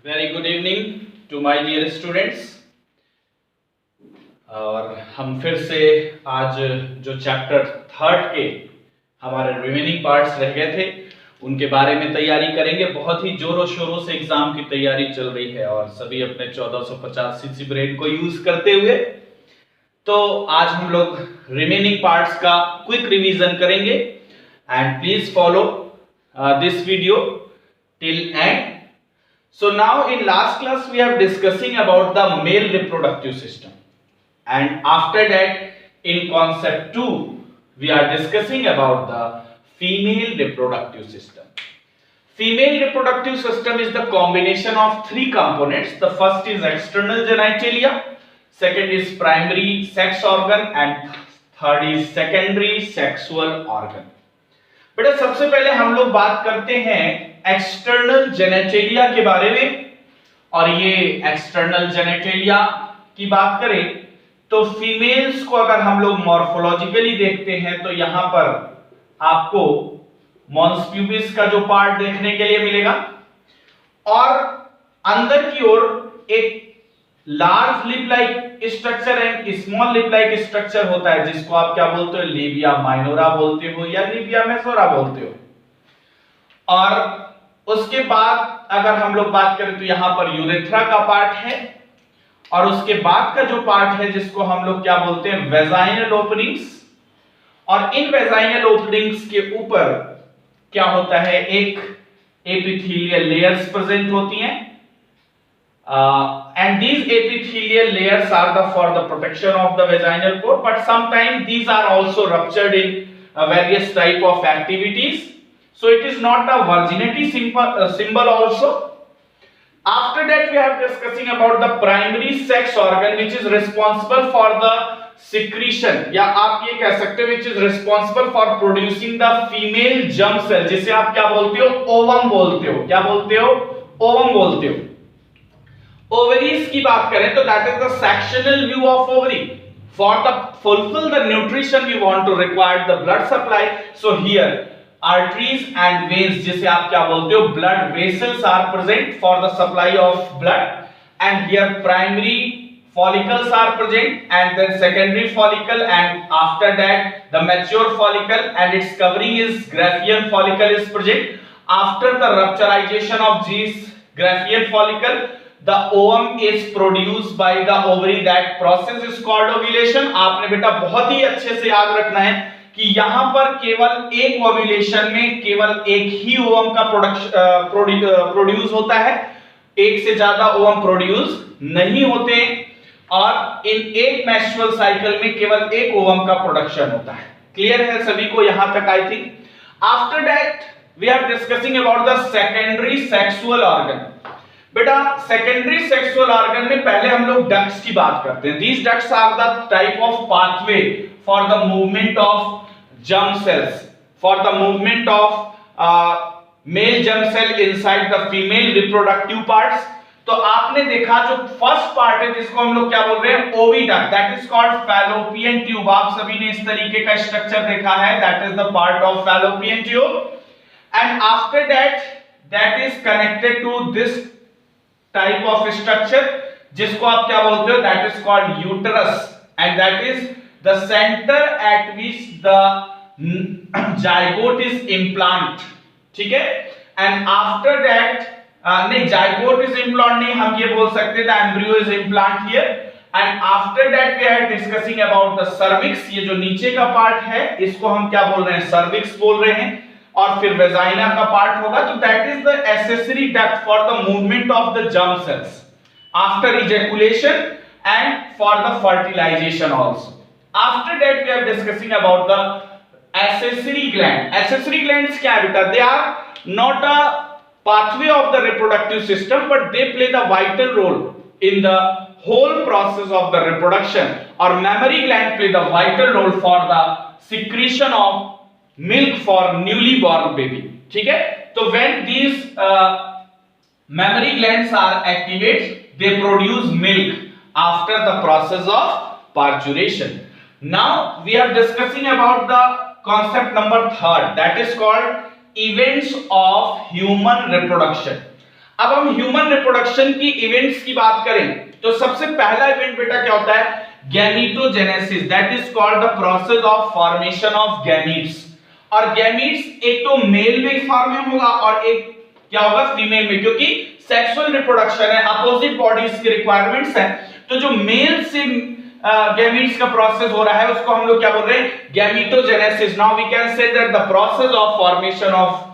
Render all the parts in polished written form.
Very good evening to my dear students. और हम फिर से आज जो चैप्टर थर्ड के हमारे रिमेनिंग पार्ट्स रह गए थे उनके बारे में तैयारी करेंगे। बहुत ही जोरों शोरों से एग्जाम की तैयारी चल रही है और सभी अपने 1450 सीसी ब्रेन को यूज करते हुए तो आज हम लोग रिमेनिंग पार्ट्स का क्विक रिवीजन करेंगे and please follow this video till end. So now in last class we are discussing about the male reproductive system, and after that in concept 2 we are discussing about the female reproductive system. Female reproductive system is the combination of three components. The first is external genitalia, second is primary sex organ, and third is secondary sexual organ. बेटा सबसे पहले हम लोग बात करते हैं external genitalia के बारे में। और ये एक्सटर्नल जेनेटेलिया की बात करें तो फीमेल्स को अगर हम लोग मॉर्फोलॉजिकली देखते हैं तो यहां पर आपको मॉन्स प्यूबिस का जो पार्ट देखने के लिए मिलेगा और अंदर की ओर एक large lip like structure and small lip like structure होता है जिसको आप क्या बोलते हो, लेबिया माइनोरा बोलते हो या लेबिया मेजोरा बोलते हो। और उसके बाद अगर हम लोग बात करें तो यहां पर यूरेथ्रा का पार्ट है और उसके बाद का जो पार्ट है जिसको हम लोग क्या बोलते हैं, वेजाइनल ओपनिंग्स। और इन वेजाइनल ओपनिंग्स के ऊपर क्या होता है, एक एपिथेलियल लेयर्स प्रेजेंट होती हैं। And these epithelial layers are for the protection of the vaginal cord, but sometimes these are also ruptured in various type of activities, so it is not a virginity symbol also. After that we are discussing about the primary sex organ which is responsible for the secretion, या आप ये कह सकते हो which is responsible for producing the female germ cell, जिसे आप क्या बोलते हो, ओवम बोलते हो। क्या बोलते हो, ओवम बोलते हो। ओवरीज की बात करें तो that is the sectional view of ovary for the fulfil the nutrition we want to require the blood supply. So here arteries and veins, जिसे आप क्या बोलते हो, blood vessels are present for the supply of blood. And here primary follicles are present and then secondary follicle, and after that the mature follicle and its covering is Graafian follicle is present. After the rupturization of these Graafian follicle, the ovum is produced by the ovary. That process is called ovulation. आपने बेटा बहुत ही अच्छे से याद रखना है कि यहाँ पर केवल एक ओव्यूलेशन में केवल एक ही ओवम का प्रोड्यूस होता है, एक से ज्यादा ओवम प्रोड्यूस नहीं होते और इन एक मेंस्ट्रुअल साइकिल में केवल एक ओवम का प्रोडक्शन होता है। क्लियर है सभी को यहां तक? I think after that we are discussing about the secondary sexual organ. बेटा सेकेंडरी सेक्सुअल ऑर्गन में पहले हम लोग डक्ट्स की बात करते हैं। These ducts are the type of pathway for the movement of germ cells, for the movement of male germ cell inside the female reproductive parts. तो आपने देखा जो फर्स्ट पार्ट है जिसको हम लोग क्या बोल रहे हैं, oviduct, that is called fallopian tube. आप सभी ने इस तरीके का स्ट्रक्चर देखा है, that is the part of fallopian tube. And after that is connected to this type of structure जिसको आप क्या बोलते हो, that is called uterus, and that is the centre at which the zygote is implant. ठीक है। And after that नहीं, zygote is implant नहीं, हम ये बोल सकते the embryo is implant here. And after that we are discussing about the cervix. ये जो नीचे का पार्ट है इसको हम क्या बोल रहे हैं, सर्विक्स बोल रहे हैं। और फिर वेजाइना का पार्ट होगा, तो that is the accessory duct for the movement of the germ cells after ejaculation and for the fertilisation also. After that we are discussing about the accessory gland. Accessory glands क्या है बेटा, they are not a pathway of the reproductive system but they play the vital role in the whole process of the reproduction. Or mammary gland play the vital role for the secretion of milk for newly born baby. ठीक है। तो when these mammary glands are activated they produce milk after the process of parturition. Now we are discussing about the concept number 3, that is called events of human reproduction. अब हम human reproduction की events की बात करें तो सबसे पहला event बेटा क्या होता है, gametogenesis, that is called the process of formation of gametes. और गैमीट्स एक तो मेल में फॉर्म में होगा और एक क्या होगा, फीमेल में, क्योंकि सेक्सुअल रिप्रोडक्शन है, अपोजिट बॉडीज की रिक्वायरमेंट्स है। तो जो मेल से गैमीट्स का प्रोसेस हो रहा है उसको हम लोग क्या बोल रहे हैं, gametogenesis. Now we can say that the process of formation of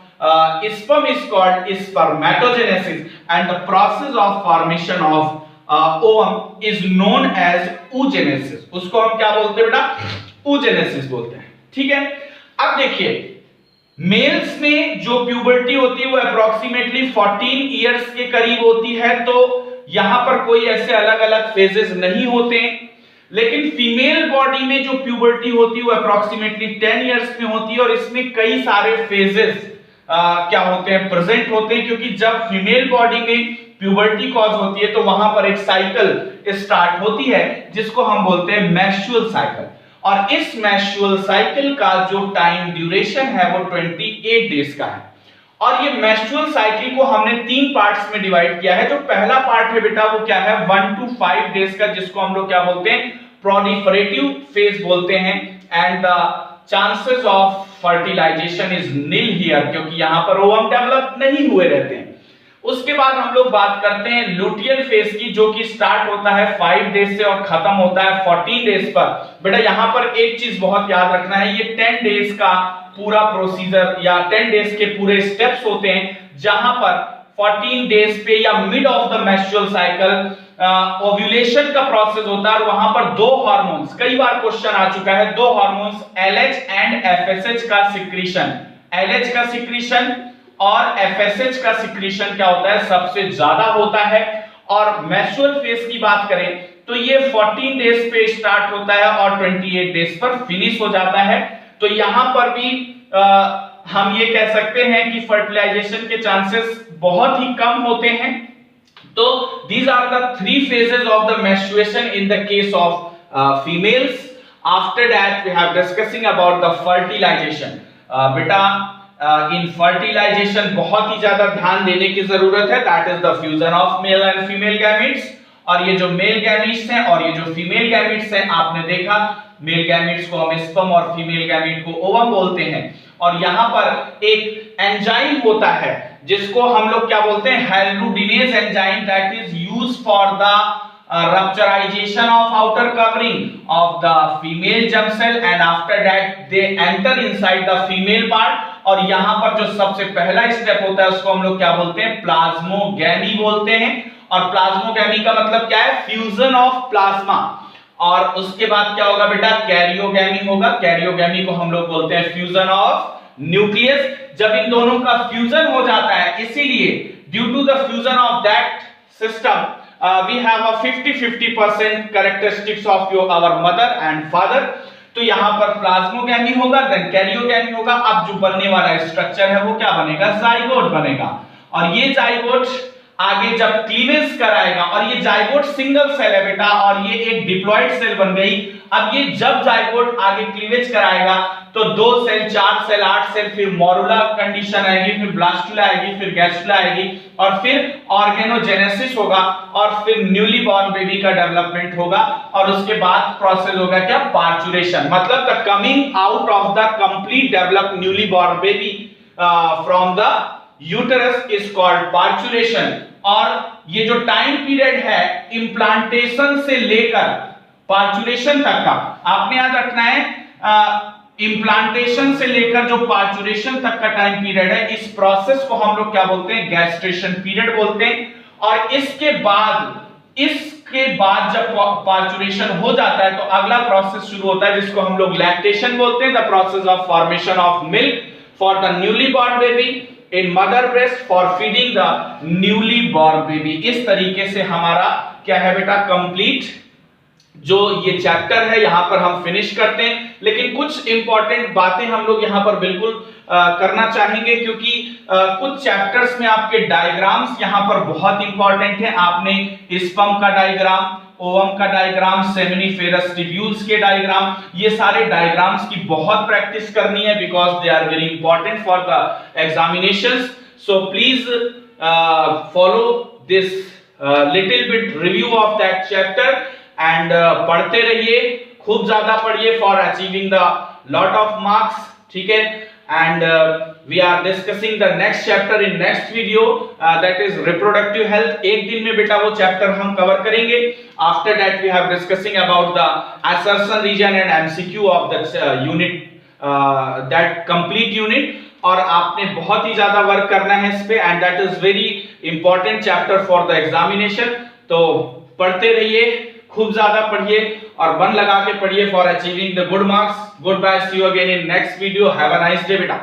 sperm is called spermatogenesis and the process of formation of ovum is known as oogenesis। उसको हम क्या बोलते हैं बेटा, oogenesis बोलते हैं। ठीक है, अब देखिए मेल्स में जो प्यूबर्टी होती है वो अप्रोक्सीमेटली 14 इयर्स के करीब होती है, तो यहां पर कोई ऐसे अलग अलग फेजेस नहीं होते हैं। लेकिन फीमेल बॉडी में जो प्यूबर्टी होती है वो अप्रोक्सीमेटली 10 इयर्स में होती है और इसमें कई सारे फेजेस क्या होते हैं, प्रेजेंट होते हैं, क्योंकि जब फीमेल बॉडी में प्यूबर्टी कॉज होती है तो वहां पर एक साइकिल स्टार्ट होती है जिसको हम बोलते हैं मेंस्ट्रुअल साइकिल। और इस मेंस्ट्रुअल साइकिल का जो टाइम ड्यूरेशन है वो 28 डेज का है। और ये मेंस्ट्रुअल साइकिल को हमने 3 पार्ट्स में डिवाइड किया है। जो पहला पार्ट है बेटा वो क्या है, 1 to 5 डेज का, जिसको हम लोग क्या बोलते हैं, प्रोलिफरेटिव फेज बोलते हैं। And the chances of fertilisation is nil here, क्योंकि यहां पर ओवम डेवलप नहीं हुए रहते हैं। उसके बाद हम लोग बात करते हैं लुटियल फेज की, जो कि स्टार्ट होता है 5 डेज से और खत्म होता है 14 डेज पर। बेटा यहां पर एक चीज बहुत याद रखना है, ये 10 डेज का पूरा प्रोसीजर या 10 डेज के पूरे स्टेप्स होते हैं, जहां पर 14 डेज पे या mid of the menstrual cycle ovulation का प्रोसेस होता है। और वहां पर 2 हार्मोन्स, कई बार क्वेश्चन आ चुका है, 2 हार्मोन्स LH एंड FSH का सिक्रीशन, LH का सिक्रीशन और FSH का सिक्रीशन क्या होता है, सबसे ज्यादा होता है। और मेंस्ट्रुअल फेज की बात करें तो ये 14 डेज पे स्टार्ट होता है और 28 डेज पर फिनिश हो जाता है। तो यहां पर भी हम ये कह सकते हैं कि फर्टिलाइजेशन के चांसेस बहुत ही कम होते हैं। तो these are the 3 phases of the menstruation in the case of females. After that we have discussing about the fertilization. बेटा in fertilization बहुत ही ज्यादा ध्यान देने की जरूरत है, that is the fusion of male and female gametes। और ये जो मेल गैमीट्स हैं और ये जो फीमेल गैमीट्स हैं, आपने देखा मेल गैमीट्स को हम स्पर्म और फीमेल गैमीट को ओवम बोलते हैं। और यहाँ पर एक एंजाइम होता है जिसको हम लोग क्या बोलते हैं, hyaluronidase enzyme, that is used for the rupturization of outer covering of the female germ cell and after that they enter inside the female part। और यहाँ पर जो सबसे पहला स्टेप होता है उसको हम लोग क्या बोलते हैं, प्लाज्मोगैमी बोलते हैं। और प्लाज्मोगैमी का मतलब क्या है, फ्यूजन ऑफ प्लाज्मा। और उसके बाद क्या होगा बेटा, कैरियोगैमी होगा। कैरियोगैमी को हम लोग बोलते हैं फ्यूजन ऑफ न्यूक्लियस। जब इन दोनों का फ्यूजन हो जाता है, इसीलिए due to the fusion of that system we have a 50-50% characteristics of our mother and father। तो यहाँ पर प्लाज्मोगैमी होगा, देन कैरियोगैमी होगा। अब जो बनने वाला स्ट्रक्चर है वो क्या बनेगा, जाइगोट बनेगा। और ये जाइगोट आगे जब क्लीवेज कराएगा, और ये जाइगोट सिंगल सेल है बेटा और ये एक डिप्लॉइड सेल बन गई। अब ये जब जाइगोट आगे क्लीवेज कराएगा तो 2 सेल, 4 सेल, 8 सेल, फिर मोरुला कंडीशन आएगी, फिर ब्लास्टुला आएगी, फिर गैस्ट्रुला आएगी और फिर ऑर्गेनोजेनेसिस होगा और फिर न्यूली बॉर्न बेबी का डेवलपमेंट होगा। और उसके बाद प्रोसेस होगा क्या, पार्चुरेशन, मतलब the coming out of the complete developed newly born baby from the uterus is called parturition. और ये जो टाइम पीरियड है इंप्लांटेशन से लेकर पार्चुरेशन तक का, आपने याद रखना है, इंप्लांटेशन से लेकर जो पार्चुरेशन तक का टाइम पीरियड है, इस प्रोसेस को हम लोग क्या बोलते हैं, गैस्ट्रेशन पीरियड बोलते हैं। और इसके बाद जब पार्चुरेशन हो जाता है तो अगला प्रोसेस शुरू होता है जिसको हम लोग लैक्टेशन बोलते हैं, the process of formation of milk for the newly born baby in mother breast for feeding the newly born baby. इस तरीके से हमारा क्या है बेटा, कंप्लीट जो ये चैप्टर है यहां पर हम फिनिश करते हैं। लेकिन कुछ इंपॉर्टेंट बातें हम लोग यहां पर बिल्कुल करना चाहेंगे, क्योंकि कुछ चैप्टर्स में आपके डायग्राम्स यहां पर बहुत इंपॉर्टेंट है। आपने स्पर्म का डायग्राम, ओवम का डायग्राम, सेमिनिफेरस ट्यूब्यूल्स के डायग्राम, ये सारे डायग्राम्स की बहुत प्रैक्टिस करनी है because they are very important for the examinations. So please follow this little bit review of that chapter and पढ़ते रहिए, खूब ज्यादा पढ़िए for achieving the lot of marks, ठीक है। and we are discussing the next chapter in next video, that is reproductive health। एक दिन में बेटा वो चैप्टर हम कवर करेंगे। after that we have discussing about the assertion region and MCQ of the unit, that complete unit। और आपने बहुत ही ज्यादा वर्क करना है इस पे, and that is very important chapter for the examination. तो पढ़ते रहिए, खूब ज्यादा पढ़िए और मन लगा के पढ़िए for achieving the good marks. Goodbye, see you again in next video. Have a nice day बेटा।